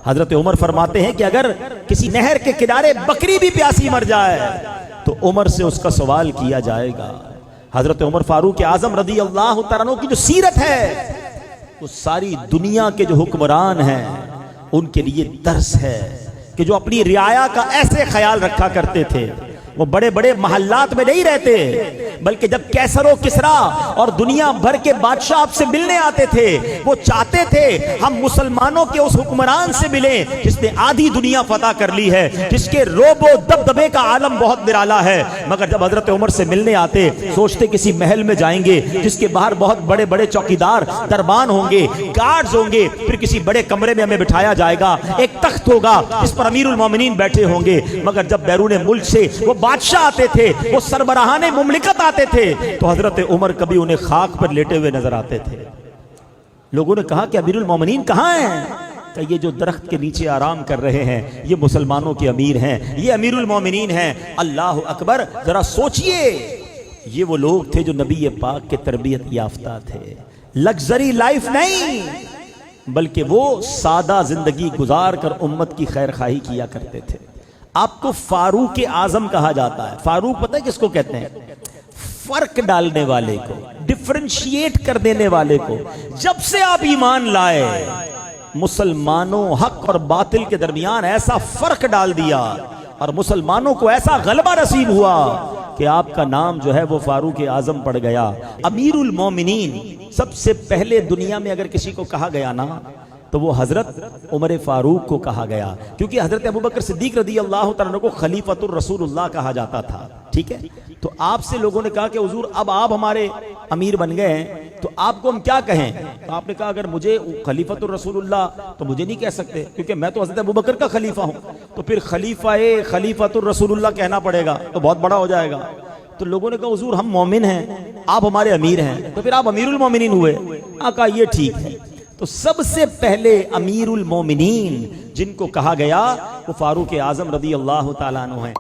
حضرت عمر فرماتے ہیں کہ اگر کسی نہر کے کنارے بکری بھی پیاسی مر جائے تو عمر سے اس کا سوال کیا جائے گا۔ حضرت عمر فاروق اعظم رضی اللہ تعالیٰ عنہ کی جو سیرت ہے وہ ساری دنیا کے جو حکمران ہیں ان کے لیے درس ہے کہ جو اپنی رعایا کا ایسے خیال رکھا کرتے تھے۔ وہ بڑے بڑے محلات میں نہیں رہتے بلکہ جب کیسر و کسرا اور دنیا بھر کے بادشاہ آپ سے ملنے آتے تھے وہ چاہتے تھے ہم مسلمانوں کے اس حکمران سے ملیں جس نے آدھی دنیا فتح کر لی ہے، جس کے روب و دبدبے کا عالم بہت نرالا ہے۔ مگر جب حضرت عمر سے ملنے آتے سوچتے کسی محل میں جائیں گے جس کے باہر بہت بڑے بڑے چوکیدار دربان ہوں گے، گارڈز ہوں گے، پھر کسی بڑے کمرے میں ہمیں بٹھایا جائے گا، ایک تخت ہوگا جس پر امیر المومنین بیٹھے ہوں گے۔ مگر جب بیرون ملک سے وہ بادشاہ آتے تھے، وہ سربراہان مملکت آتے تھے تو حضرت عمر کبھی انہیں خاک پر لیٹے ہوئے نظر آتے تھے۔ لوگوں نے کہا کہ امیر المومنین کہاں ہیں؟ کہ یہ جو درخت کے نیچے آرام کر رہے ہیں یہ مسلمانوں کے امیر ہیں، یہ امیر المومنین ہیں۔ اللہ اکبر، ذرا سوچئے یہ وہ لوگ تھے جو نبی پاک کے تربیت یافتہ تھے، لگژری لائف نہیں بلکہ وہ سادہ زندگی گزار کر امت کی خیر خواہی کیا کرتے تھے۔ آپ کو فاروق اعظم کہا جاتا ہے۔ فاروق پتہ ہے کس کو کہتے ہیں؟ فرق ڈالنے والے کو، ڈفرینشیٹ کر دینے والے کو۔ جب سے آپ ایمان لائے مسلمانوں حق اور باطل کے درمیان ایسا فرق ڈال دیا اور مسلمانوں کو ایسا غلبہ نصیب ہوا کہ آپ کا نام جو ہے وہ فاروق اعظم پڑ گیا۔ امیر المومنین سب سے پہلے دنیا میں اگر کسی کو کہا گیا نا تو وہ حضرت عمر فاروق کو کہا گیا، کیونکہ حضرت ابوبکر صدیق رضی اللہ تعالیٰ عنہ کو خلیفۃ الرسول اللہ کہا جاتا تھا، ٹھیک ہے؟ تو آپ سے لوگوں نے کہا کہ حضور اب آپ ہمارے امیر بن گئے ہیں تو آپ کو ہم کیا کہیں؟ تو آپ نے کہا اگر مجھے خلیفۃ الرسول اللہ تو مجھے نہیں کہہ سکتے کیونکہ میں تو حضرت ابوبکر کا خلیفہ ہوں، تو پھر خلیفۃ الرسول اللہ کہنا پڑے گا تو بہت بڑا ہو جائے گا۔ تو لوگوں نے کہا حضور ہم مومن ہیں، آپ ہمارے امیر ہیں، تو پھر آپ امیر المومنین ہوئے۔ کہا یہ ٹھیک ہے۔ تو سب سے پہلے امیر المومنین جن کو کہا گیا وہ فاروق اعظم رضی اللہ تعالیٰ عنہ ہیں۔